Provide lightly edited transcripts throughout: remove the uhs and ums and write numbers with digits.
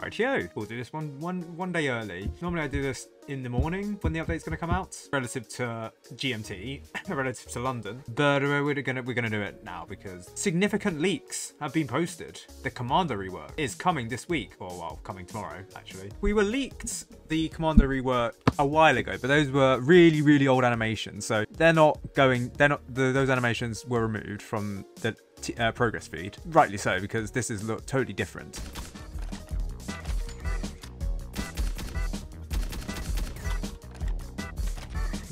Rightio. We'll do this one day early. Normally I do this in the morning when the update's going to come out, relative to GMT, relative to London. But we're gonna do it now because significant leaks have been posted. The Commando rework is coming this week, or well, coming tomorrow actually. We were leaked the Commando rework a while ago, but those were really old animations, so those animations were removed from the progress feed. Rightly so, because this is totally different.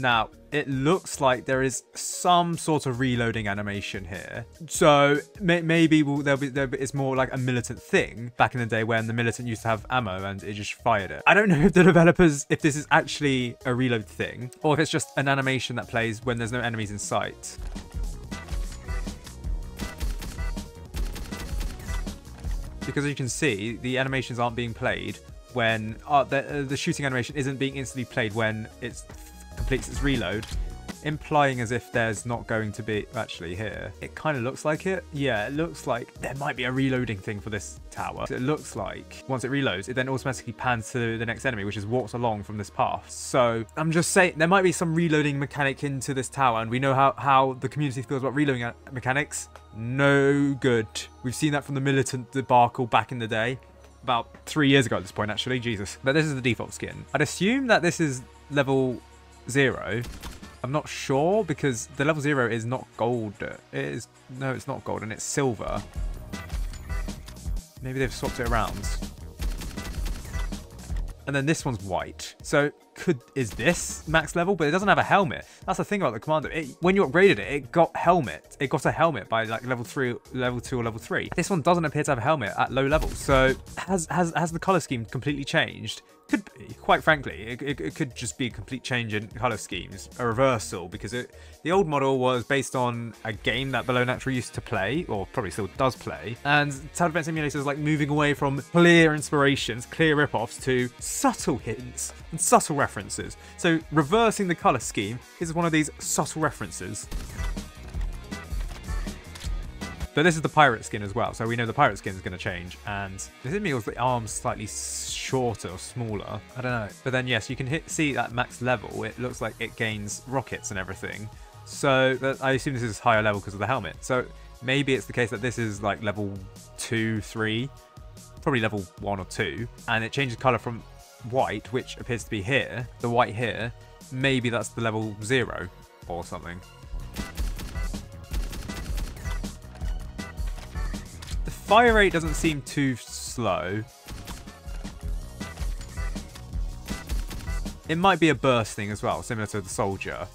Now, it looks like there is some sort of reloading animation here. So maybe it's more like a militant thing back in the day when the militant used to have ammo and it just fired it. I don't know if the developers, if this is actually a reload thing or if it's just an animation that plays when there's no enemies in sight. Because as you can see, the animations aren't being played when the shooting animation isn't being instantly played when it's completes its reload, implying as if there's not going to be actually here. It kind of looks like it. Yeah, it looks like there might be a reloading thing for this tower. So it looks like once it reloads, it then automatically pans to the next enemy, which is walks along from this path. So I'm just saying there might be some reloading mechanic into this tower, and we know how the community feels about reloading mechanics. No good. We've seen that from the militant debacle back in the day, about 3 years ago at this point actually. Jesus. But this is the default skin. I'd assume that this is level 0. I'm not sure because the level 0 is not gold. No, it's not gold, and it's silver. Maybe they've swapped it around. And then this one's white. So is this max level? But it doesn't have a helmet. That's the thing about the Commando. When you upgraded it, it got a helmet by like level 3, level 2, or level 3. This one doesn't appear to have a helmet at low levels. So has the color scheme completely changed? Could be, quite frankly. It could just be a complete change in color schemes, a reversal, because the old model was based on a game that Below Natural used to play, or probably still does play, and Tower Defense Simulator is like moving away from clear inspirations, clear rip-offs, to subtle hints and subtle references. So reversing the color scheme is one of these subtle references. But this is the pirate skin as well, so we know the pirate skin is going to change. And does it mean the arms slightly shorter or smaller? I don't know. But then yes, you can see that max level. It looks like it gains rockets and everything. So I assume this is higher level because of the helmet. So maybe it's the case that this is like level 2, 3, probably level 1 or 2, and it changes color from white, which appears to be here, the white here. Maybe that's the level 0 or something. Fire rate doesn't seem too slow. It might be a burst thing as well, similar to the soldier.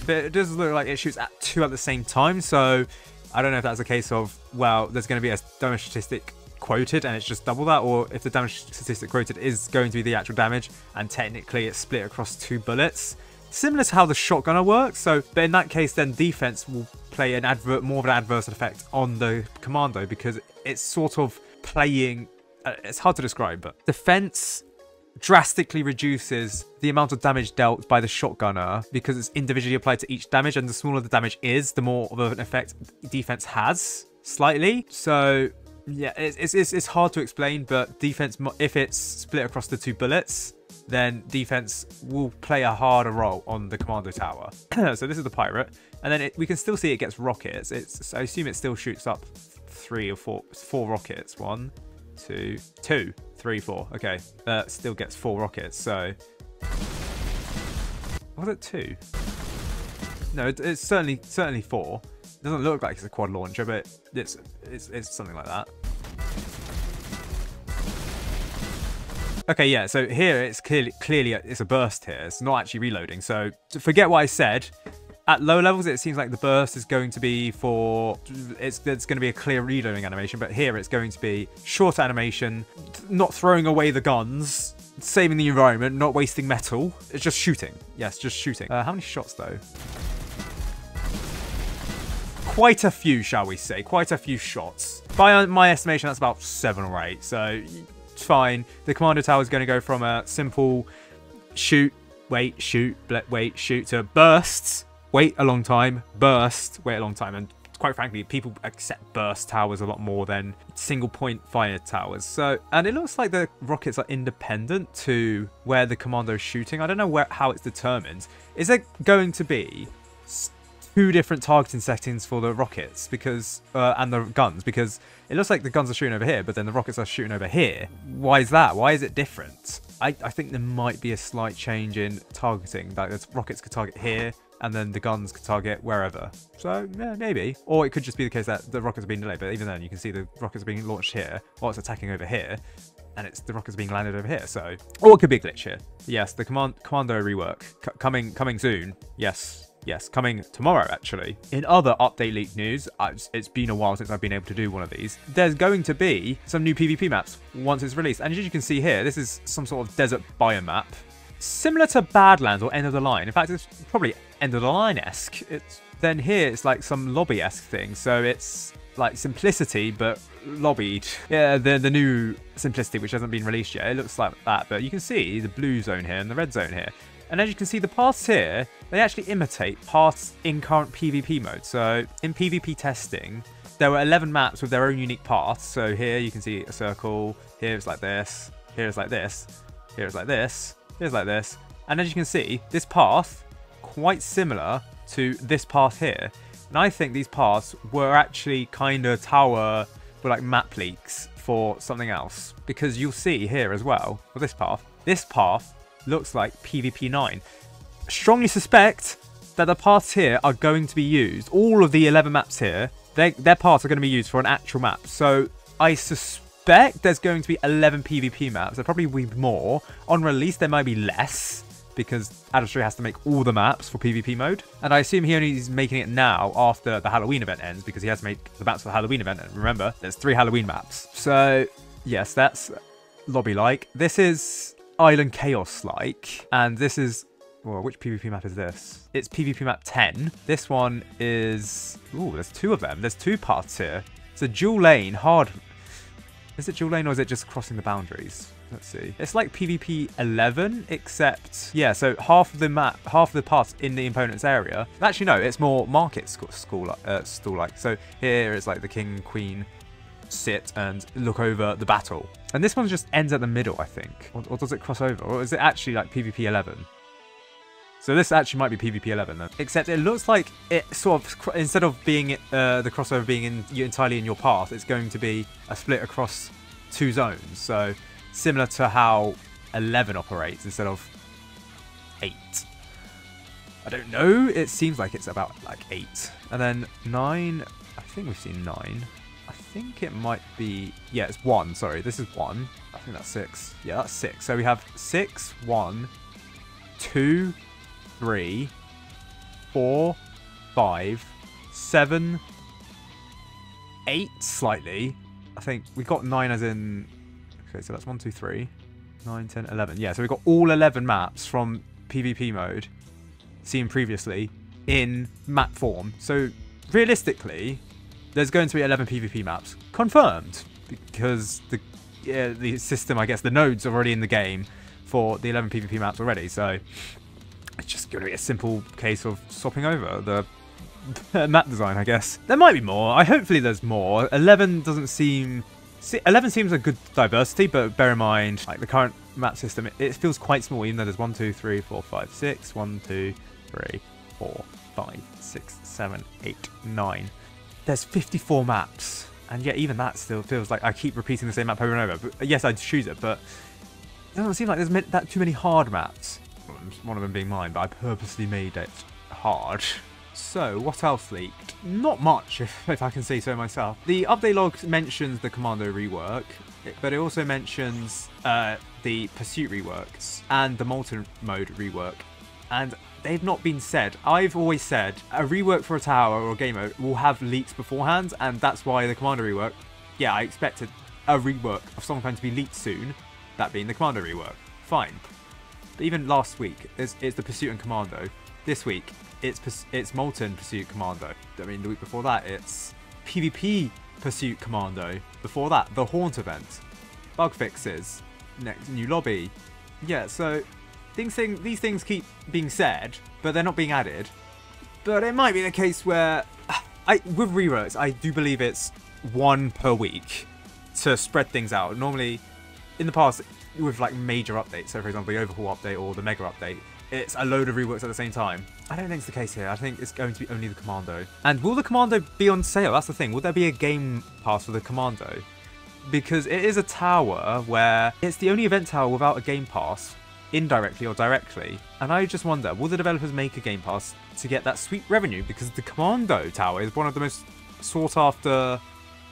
But it does look like it shoots at 2 at the same time, so I don't know if that's a case of, well, there's going to be a damage statistic quoted and it's just double that, or if the damage statistic quoted is going to be the actual damage and technically it's split across 2 bullets. Similar to how the shotgunner works, but in that case then defense will play more of an adverse effect on the Commando because it's sort of playing, it's hard to describe, but defense drastically reduces the amount of damage dealt by the shotgunner because it's individually applied to each damage, and the smaller the damage is, the more of an effect defense has, slightly. So yeah, it's hard to explain, but defense, if it's split across the 2 bullets, then defense will play a harder role on the Commando tower. So this is the pirate, and then we can still see it gets rockets. I assume it still shoots up 3 or 4 rockets. 1, 2, 3, 4. Okay, still gets 4 rockets. So was it 2? No, it's certainly 4. It doesn't look like it's a quad launcher, but it's something like that. Okay, yeah, so here it's clearly it's a burst here. It's not actually reloading. So to forget what I said, at low levels it seems like the burst is going to be it's going to be a clear reloading animation, but here it's going to be short animation, not throwing away the guns, saving the environment, not wasting metal. It's just shooting. Yes, just shooting. How many shots though? Quite a few, shall we say. Quite a few shots. By my estimation, that's about 7 or 8. So fine. The Commando tower is going to go from a simple shoot, wait, shoot, wait, shoot to bursts, wait a long time, burst, wait a long time, and quite frankly, people accept burst towers a lot more than single point fire towers. So, and it looks like the rockets are independent to where the Commando is shooting. I don't know how it's determined. Is there going to be 2 different targeting settings for the rockets because and the guns? Because it looks like the guns are shooting over here, but then the rockets are shooting over here. Why is that? Why is it different? I think there might be a slight change in targeting. Like the rockets could target here, and then the guns could target wherever. So, yeah, maybe. Or it could just be the case that the rockets are being delayed, but even then, you can see the rockets are being launched here, while it's attacking over here, and the rockets are being landed over here, so... Or it could be a glitch here. Yes, the Commando rework. Coming soon. Yes, coming tomorrow, actually. In other update leak news, it's been a while since I've been able to do one of these. There's going to be some new PvP maps once it's released, and as you can see here, this is some sort of desert biome map. Similar to Badlands or End of the Line. In fact, it's probably End of the Line-esque. Then here, it's like some lobby-esque thing. So it's like Simplicity, but lobbied. Yeah, the new Simplicity, which hasn't been released yet. It looks like that. But you can see the blue zone here and the red zone here. And as you can see, the paths here, they actually imitate paths in current PvP mode. So in PvP testing, there were 11 maps with their own unique paths. So here you can see a circle. Here it's like this. Here it's like this. Here it's like this. Here's like this, and as you can see, this path quite similar to this path here, and I think these paths were actually kind of were like map leaks for something else, because you'll see here as well for this path looks like PvP 9. Strongly suspect that the paths here are going to be used. All of the 11 maps here, their paths are going to be used for an actual map. So I suspect there's going to be 11 PvP maps. There probably will be more. On release, there might be less, because Adastro has to make all the maps for PvP mode. And I assume he only is making it now after the Halloween event ends, because he has to make the maps for the Halloween event. And remember, there's 3 Halloween maps. So, yes, that's lobby-like. This is Island Chaos-like. And this is... Well, which PvP map is this? It's PvP map 10. This one is... Ooh, there's 2 of them. There's 2 paths here. It's a dual lane, hard... Is it dual lane or is it just crossing the boundaries? Let's see. It's like PvP 11, except... Yeah, so half of the map, half of the paths in the opponent's area. Actually, no, it's more market stall-like. So here is like the king, queen sit and look over the battle. And this one just ends at the middle, I think. Or does it cross over? Or is it actually like PvP 11? So this actually might be PvP 11 then. Except it looks like it sort of, instead of being the crossover being entirely in your path, it's going to be a split across 2 zones. So similar to how 11 operates instead of 8. I don't know. It seems like it's about like 8. And then 9, I think we've seen 9. I think it might be, yeah, it's 1. Sorry, this is 1. I think that's 6. Yeah, that's 6. So we have 6, 1, 2, 3, 4, 5, 7, 8 slightly. I think we got 9 as in... Okay, so that's 1, 2, 3, 9, 10, 11. Yeah, so we've got all 11 maps from PvP mode seen previously in map form. So realistically, there's going to be 11 PvP maps confirmed, because the system, I guess, the nodes are already in the game for the 11 PvP maps already. So it's just going to be a simple case of swapping over the map design, I guess. There might be more. Hopefully there's more. 11 doesn't seem... 11 seems a good diversity, but bear in mind, like the current map system, it feels quite small, even though there's 1, 2, 3, 4, 5, 6. 1, 2, 3, 4, 5, 6, 7, 8, 9. There's 54 maps. And yet even that still feels like I keep repeating the same map over and over. But yes, I'd choose it, but it doesn't seem like there's that too many hard maps. One of them being mine, but I purposely made it hard. So, what else leaked? Not much, if I can say so myself. The update log mentions the Commando rework, but it also mentions the Pursuit reworks and the Molten mode rework. And they've not been said. I've always said a rework for a tower or a game mode will have leaks beforehand, and that's why the Commando rework, yeah, I expected a rework of some kind to be leaked soon, that being the Commando rework. Fine. But even last week, it's the Pursuit and Commando. This week, it's Molten Pursuit Commando. I mean, the week before that, it's PvP Pursuit Commando. Before that, the Haunt event. Bug fixes. Next, new lobby. Yeah, so these things keep being said, but they're not being added. But it might be the case where with reworks, I do believe it's one per week to spread things out. Normally, in the past, with like major updates, so for example, the overhaul update or the mega update, it's a load of reworks at the same time. I don't think it's the case here. I think it's going to be only the Commando. And will the Commando be on sale? That's the thing. Will there be a game pass for the Commando? Because it is a tower where it's the only event tower without a game pass, indirectly or directly. And I just wonder, will the developers make a game pass to get that sweet revenue? Because the Commando tower is one of the most sought after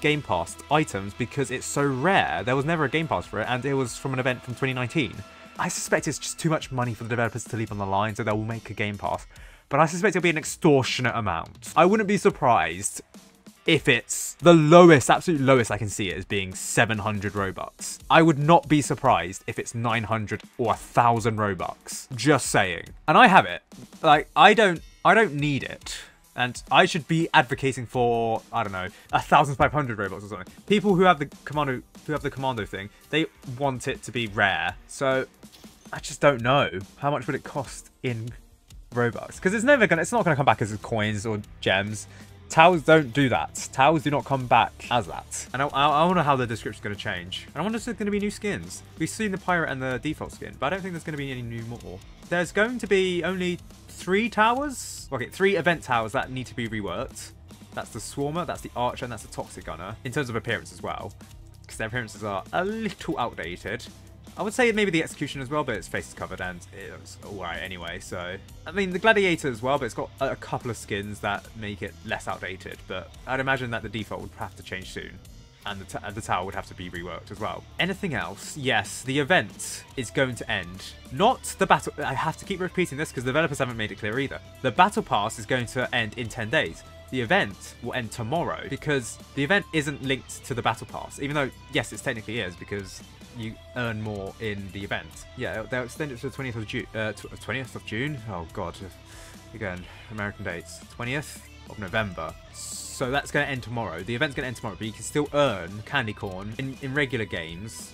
game pass items because it's so rare. There was never a game pass for it, and it was from an event from 2019. I suspect it's just too much money for the developers to leave on the line, so they will make a game pass. But I suspect it'll be an extortionate amount. I wouldn't be surprised if it's the lowest, absolute lowest I can see it as being 700 Robux. I would not be surprised if it's 900 or 1,000 Robux. Just saying. And I have it. Like, I don't need it. And I should be advocating for, I don't know, 1,500 Robux or something. People who have the Commando thing, they want it to be rare. So I just don't know. How much would it cost in Robux? Because it's not gonna come back as coins or gems. Towers don't do that. Towers do not come back as that. And I wonder how the description's going to change. And I wonder if there's going to be new skins. We've seen the pirate and the default skin, but I don't think there's going to be any new more. There's going to be only 3 towers. Okay, 3 event towers that need to be reworked. That's the Swarmer, that's the Archer, and that's the Toxic Gunner. In terms of appearance as well. Because their appearances are a little outdated. I would say maybe the Execution as well, but its face is covered and it's alright anyway, so... I mean, the Gladiator as well, but it's got a couple of skins that make it less outdated, but I'd imagine that the default would have to change soon. And the tower would have to be reworked as well. Anything else? Yes, the event is going to end. Not the battle... I have to keep repeating this because the developers haven't made it clear either. The battle pass is going to end in 10 days. The event will end tomorrow because the event isn't linked to the battle pass, even though, yes, it technically is because you earn more in the event. Yeah, they'll extend it to the 20th of June. 20th of June? Oh, God. Again, American dates. 20th of November. So that's going to end tomorrow. The event's going to end tomorrow, but you can still earn candy corn in regular games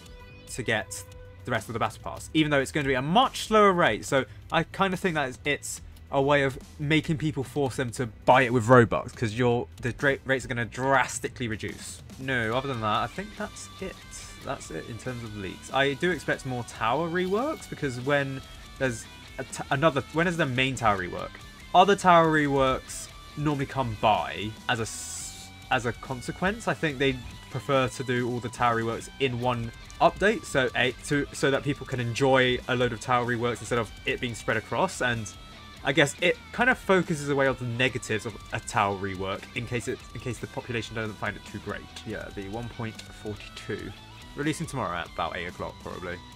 to get the rest of the battle pass, even though it's going to be a much slower rate. So I kind of think that it's a way of making people force them to buy it with Robux because the rates are going to drastically reduce. No, other than that, I think that's it. That's it in terms of leaks. I do expect more tower reworks because when there's when is the main tower rework? Other tower reworks normally come by as a consequence. I think they prefer to do all the tower reworks in one update, so that people can enjoy a load of tower reworks instead of it being spread across. And I guess it kind of focuses away on the negatives of a tower rework in case the population doesn't find it too great. Yeah, the 1.42 releasing tomorrow at about 8 o'clock probably.